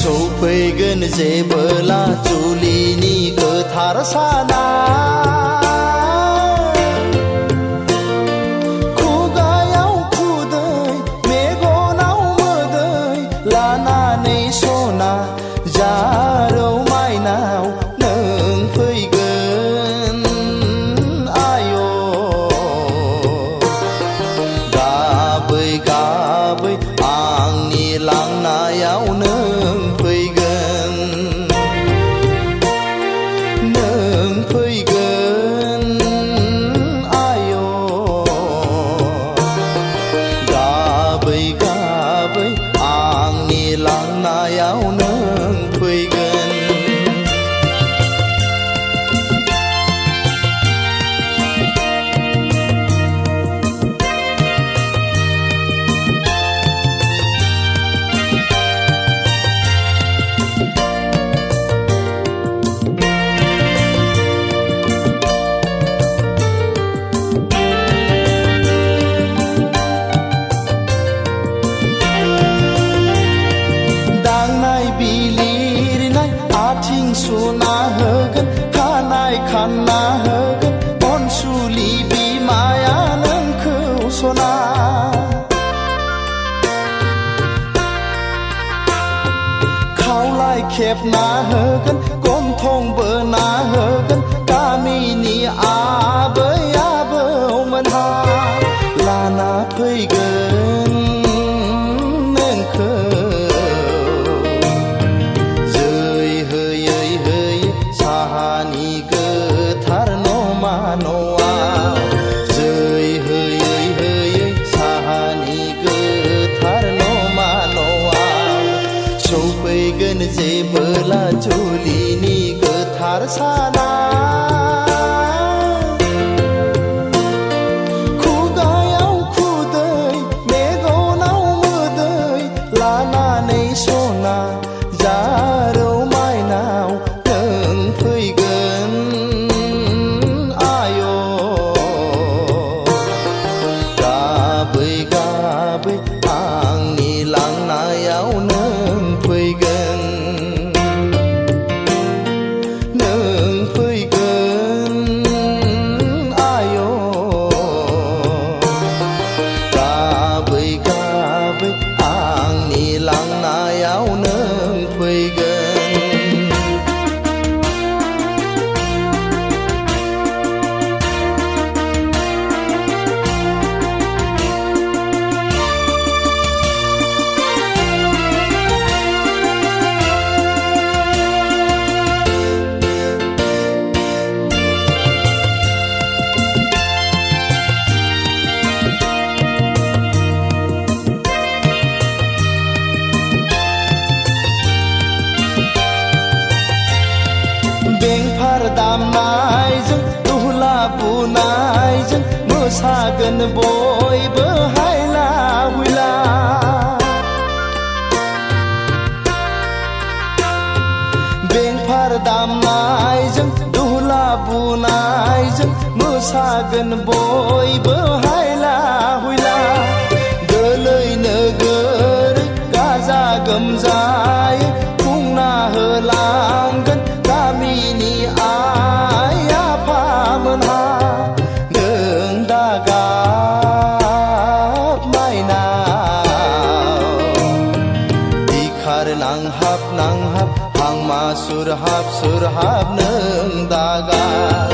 सौफैगोन जेबोला जुलिनि गोथार साना खुगायाव खुदै मेगनाव मोदै लानानै सना जारौ माइनाव नों फैगोन आय' गाबै गाबै आंनि लांनायाव नों फैगोन आय' गाबै गाबै आंनि लांनायाव नों फैगोन आथिं सुना होगोन खानाय खानना होगोन अनसुलि बिमाया नोंखौ सना खावलाय खेबना होगोन गन्थं बोना होगोन गामिनि आबै आबौमोनहा लाना फैगोन नोंखौ साहानि गोथार नमा न'आव जै होयै होयै साहानि गोथार नमा न'आव सौफैगोन जेबोला जुलिनि गोथार साना खुगायाव खुदै मेगनाव मोदै लानानै सना जारौ माइनाव फैगोन आय' गाबै गाबै आंनि लांनायाव नों फैगोन आय' गाबै गाबै आंनि लांनायाव नों फैगोन बेंफार दामनायजों दुहला बुनायजों मोसागोन बयबो हायला हुइला बेंफार दामनायजों दुहला बुनायजों मोसागोन बयबो हायला हुइला गोलै नोगोरै गाजा गोमजायै खुंना होलांगोन गामिनि आइ आफामोनहा नों दागाब माइनाव बिखार नांहाब नांहाब हांमा सुरहाब सुरहाब नों दागाब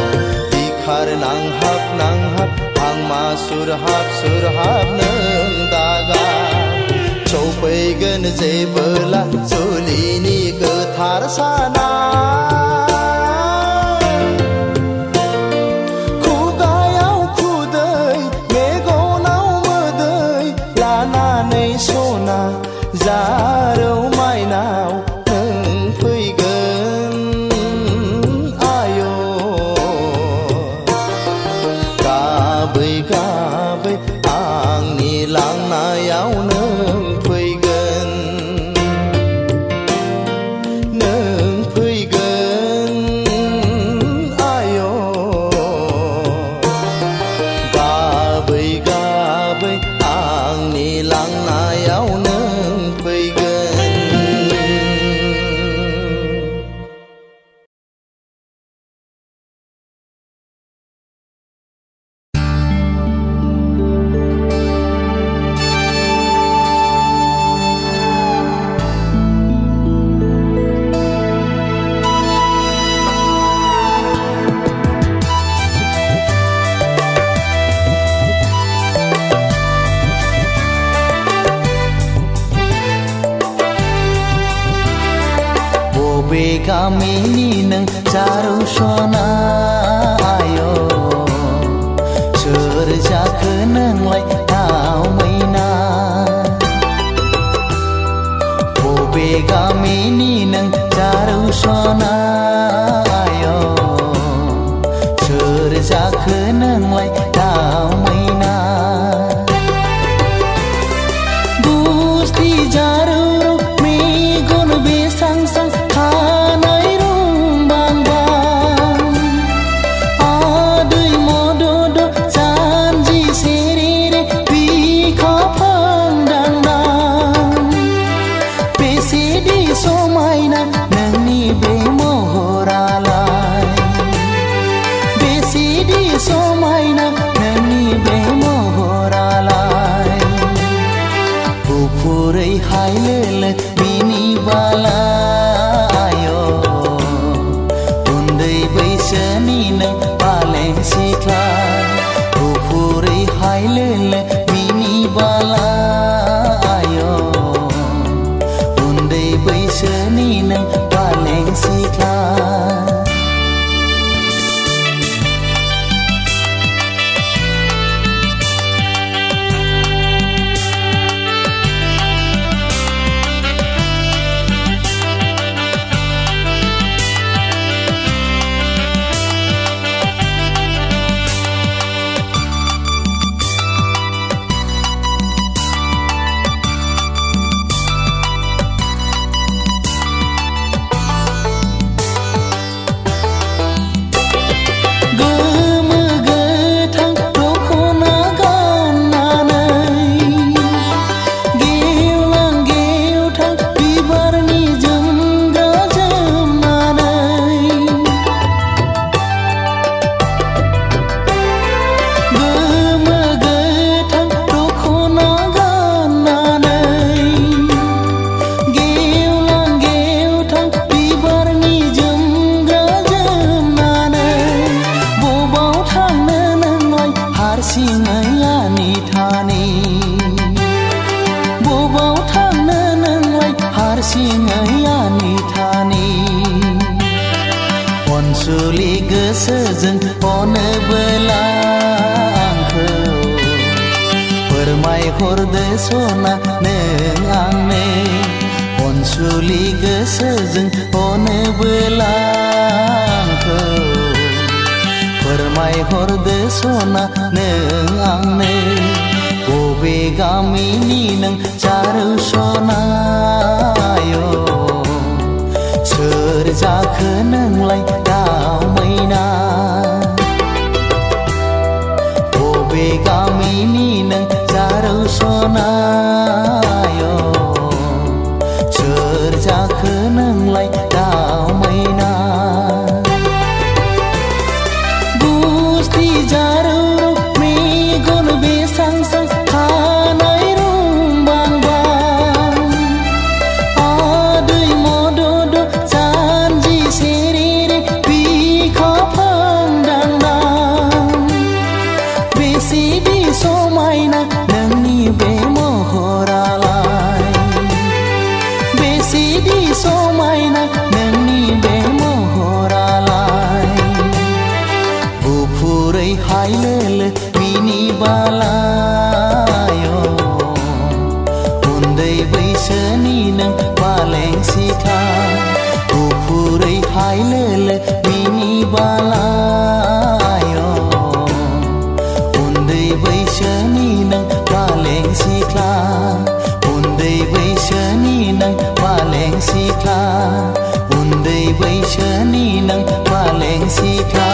बिखार नांहाब नांहाब हांमा सुरहाब सुरहाब नों दागाब सौफैगोन जेबोला जुलिनि गोथार साना खुगायाव खुदै मेगनाव मोदै लानानै सना जारौ माइनाव नों फैगोन आय' गाबै गाबै आंनि लांनायाव नों फैगोन आंनि लांनायाव नों फैगोन। बबे गामिनि नों जारौ सना आय' सोर जाखो नोंलाय दाव मैना बबे गामिनि नों जारौ सना आय' सोर जाखो नोंलाय दाव मैना गुस्ति जारौ मेगन बेसां सां खानाय रुंबां बां आदै मदद जानजि सेरेरे बिखा फांदांदां बेसेदि समायना नोंनि बे महरालाय बेसेदि समायना नोंनि बे महरालाय गुफुरै हायलोलो बिनि बालाय उन्दै बैसोनि नों बालें सिख्ला गुफुरै हायलोलो बिनि बालाय उन्दै बैसोनि नों बालें सिख्ला हारसिङै थानि बबाव थांनो नोंलाय हारसिङै थानि अनसुलि गोसोजों अनोबोला आंखौ फोरमायहरदो सना नों आंनो अनसुलि गोसोजों अनोबोला आंखौ फोरमायहरदो सना नों आंनो बबे गामिनि नों जारौ सना आय' सोर जाखो नोंलाय दाव मैना बबे गामिनि नों जारौ सना आय' सोर जाखो नोंलाय दाव मैना जारौ मेगन बेसां सां खानाय रुंबां बां आदै मदद जानजि सेरेरे बिखा फांदांदां बेसेदि समायना नोंनि बे महरालाय बेसेदि समायना नोंनि बे महरालाय गुफुरै हायलोलो बिनि बालाय उन्दै बैसोनि नों बालें सिख्ला गुफुरै हायलोलो बिनि बालाय उन्दै बैसोनि नों बालें सिख्ला उन्दै बैसोनि नों बालें सिख्ला उन्दै बैसोनि नों बालें सिख्ला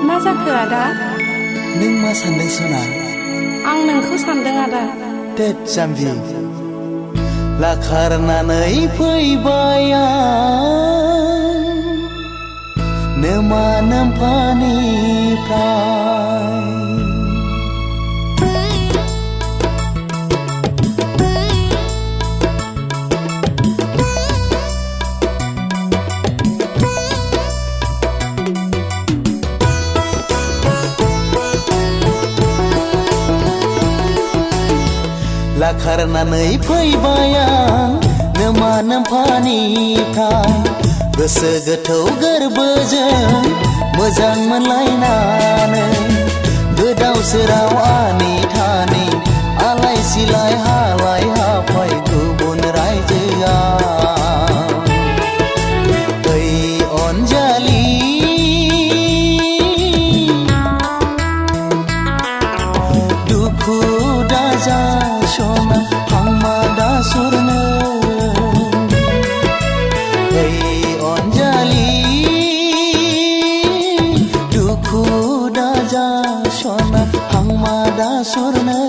मा जाखो आदा? नों मा सानदों सना? आं नोंखौ सानदों आदा। देत जाम्बि लाखारनानै फैबाय आं नोमा नोम्फानिफ्राय लाखारनानै फैबाय आं नोमा नोम्फानिफ्राय गोसो गोथौ गोरबोजों मोजां मोनलायनानै गोदाव सोराव आनि थानि आलाय सिलाय हालाय हाफाय गुबुन रायजोआव ओइ अनजालि दुखु दाजा सना हांमा दा सुरनो ओइ अनजालि दुखु दाजा सना हांमा दा सुरनो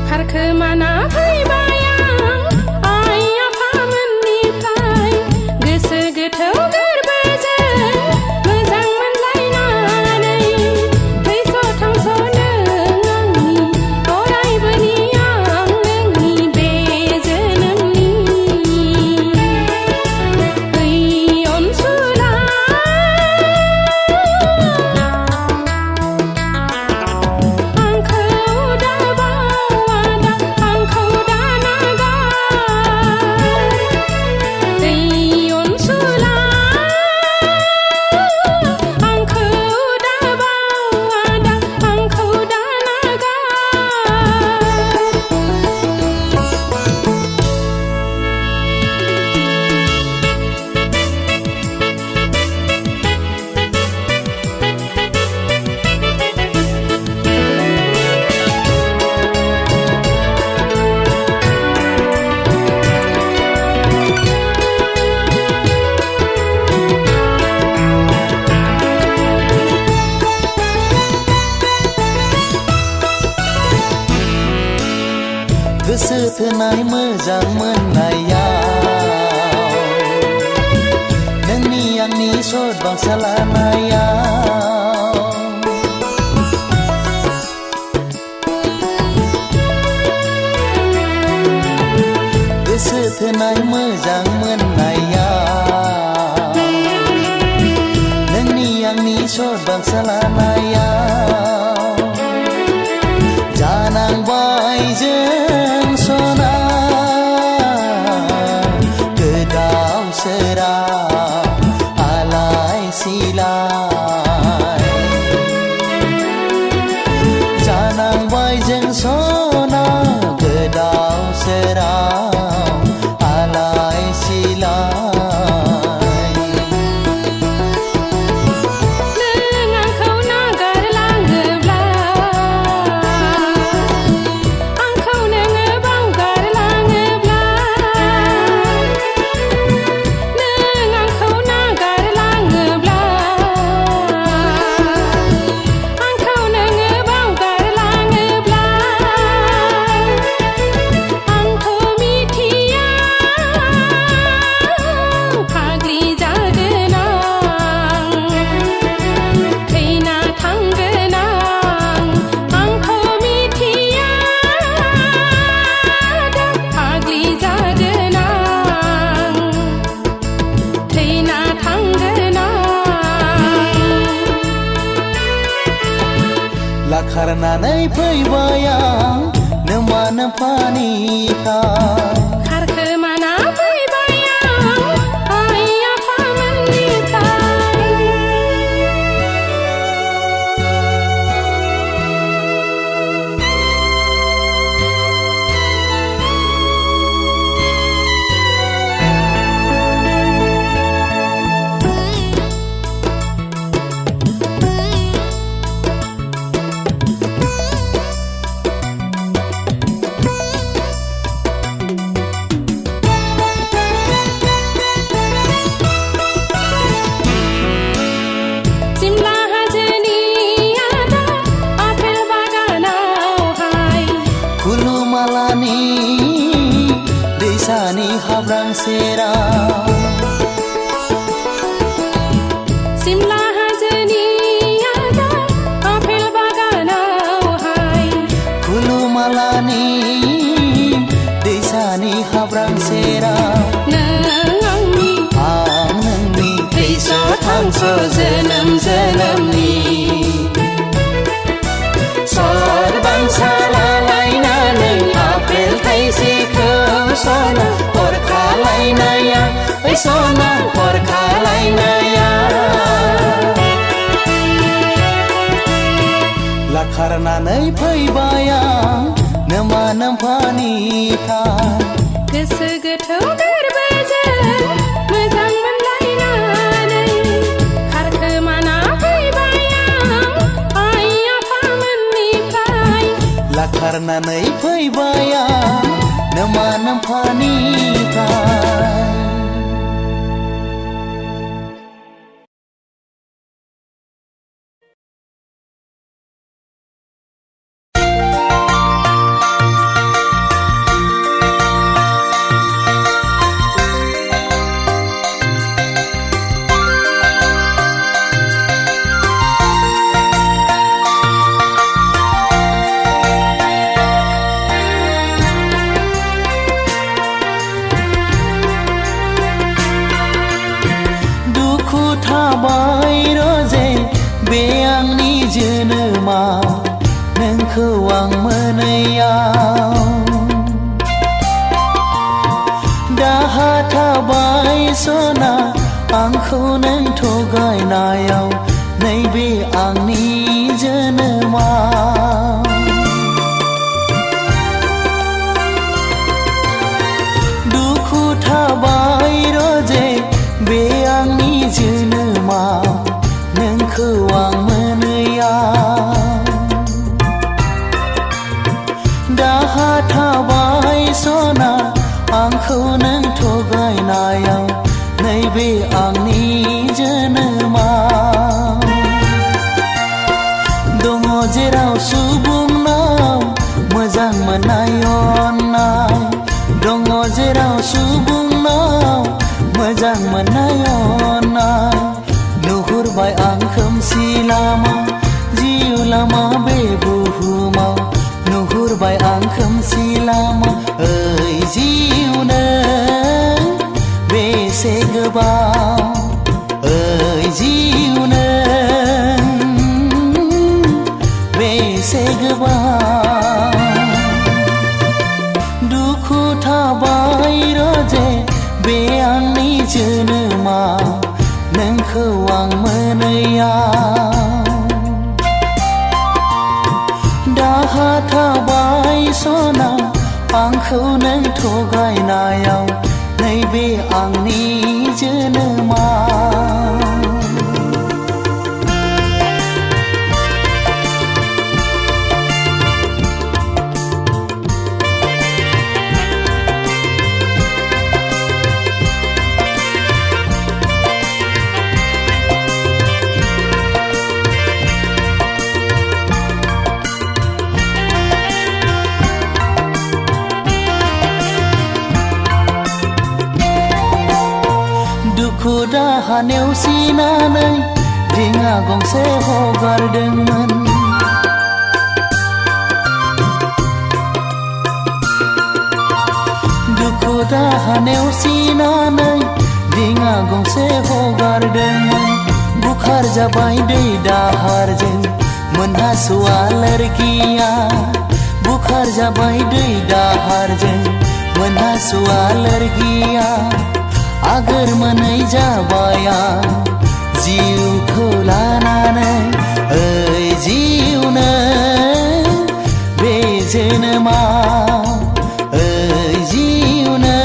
खारखोमाना फैबाय आं आइ आफामोननिफ्राय गोसो गोथौ गोरबोजों मोजां मोनलायनानै थैस' थांस' नों आंनि अरायबोनि आं नोंनि बे जोनोमनि ओइ अनसुला आंखौ दाबावादा आंखौ दानागार ओइ अनसुला आंखौ दाबावादा आंखौ दानागार गोसो थोनाय मोजां मोननायाव नोंनि आंनि सदबांसा लानायाव गोसो थोनाय मोजां मोननायाव नोंनि आंनि सदबांसा लानायाव जानांबाय जों सना गोदाव सोराव आलाय सिलाय जानांबाय जों सना गोदाव सोराव आलाय सिलाय नों आंखौ नागारलाङोब्ला आंखौ नोङो बावगारलाङोब्ला नों आंखौ नागारलाङोब्ला आंखौ नोङो बावगारलाङोब्ला आंथ' मिथिया फाग्लि जागोन आं थैना थांगोन आंथ' मिथिया फाग्लि जागोन आं थैना थांगोन लाखारनानै फैबाय आं नोमा नोम्फानिफ्राय खारखोमाना फैबाय आं आइ आफामोननिफ्राय सिमला हाजोनि आदा आपेल बागानावहाय खुलुमालानि दैसानि हाब्रां सेराव सिमला हाजोनि आदा आपेल बागानावहाय खुलुमालानि दैसानि हाब्रां सेराव आं नोंनि थांस' जोनोम जोनोमनि सना हरखालायनाया लाखारनानै फैबाय आं नोमा नोम्फानिफ्राय गोसो गोथौ गोरबोजों मोजां मोनलायनानै खारखोमाना फैबाय आं आइ आफामोननिफ्राय लाखारनानै फैबाय आं नोमा नोम्फानिफ्राय थाबाय रोजे बे आंनि जोनोमा नोंखौ आं मोनैयाव दाहा थाबाय सना आंखौ नों थगायनायाव नैबे आंनि जोनोमा दुखु थाबाय रोजे बे आंनि जोनोमा नोंखौ आं मोनैयाव दाहा थाबाय सना आंखौ नों थगायनायाव नैबे आंनि जोनोमा दङ जेराव सुबुंनाव मोजां मोननाय अननाय दङ जेराव सुबुंनाव मोजां मोननाय अननाय नुहुरबाय आं खोमसि लामा जिउ लामा बे बुहुमाव नुहुरबाय आं खोमसि लामा ओइ जिउ नों बेसे गोबाव ओइ जिउ नों बेसे गोबाव दुखु थाबाय रोजे बे आंनि जोनोमा नोंखौ आं मोनैयाव दाहा थाबाय सना आंखौ नों थगायनायाव नैबे आंनि जोनोमा दुखु दाहा नेवसिनानै दिङा गंसे हगारदोंमोन दुखु दाहा नेवसिनानै दिङा गंसे हगारदोंमोन बुखार जाबाय दै दाहारजों मोनहास'आ लोरगिया बुखार जाबाय दै दाहारजों मोनहास'आ लोरगिया आगोर मोनै जाबाय आं जिउखौ लानानै ओइ जिउ नों बे जोनोमा ओइ जिउ नों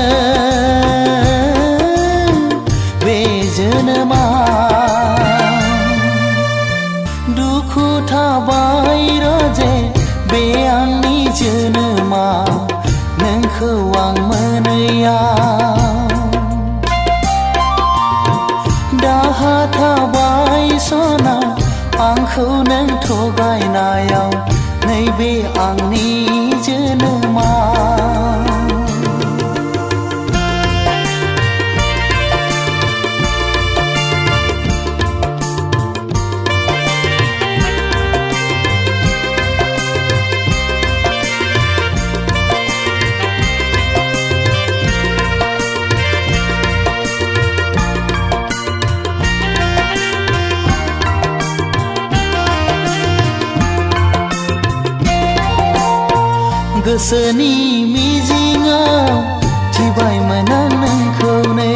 बे जोनोमा दुखु थाबाय रोजे बे आंनि जोनोमा नोंखौ आं मोनैयाव दाहा थाबाय सना आंखौ नों थगायनायाव नैबे आंनि जोनोमा गोसोनि मिजिङाव थिबायमोन आं नोंखौनो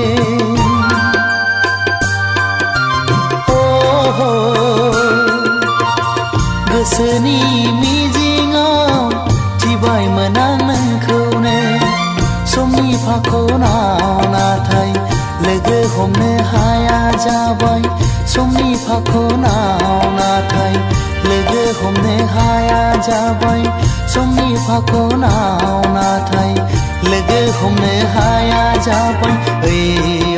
फाखनाव नाथाय लोगो हमनो हाया जाबाय ओइ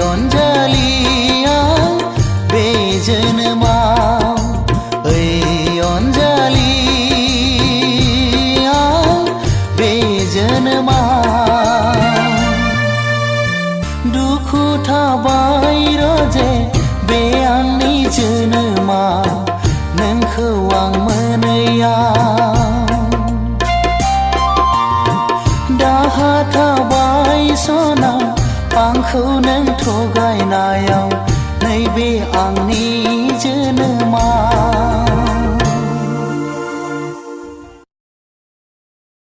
अनजालिया बे जोनोमाव ओइ अनजालिया बे जोनोमाव दुखु थाबाय रजे बे आंनि जोनोमा नोंखौ आं मोनैयाव दाहा थाबाय सना आंखौनो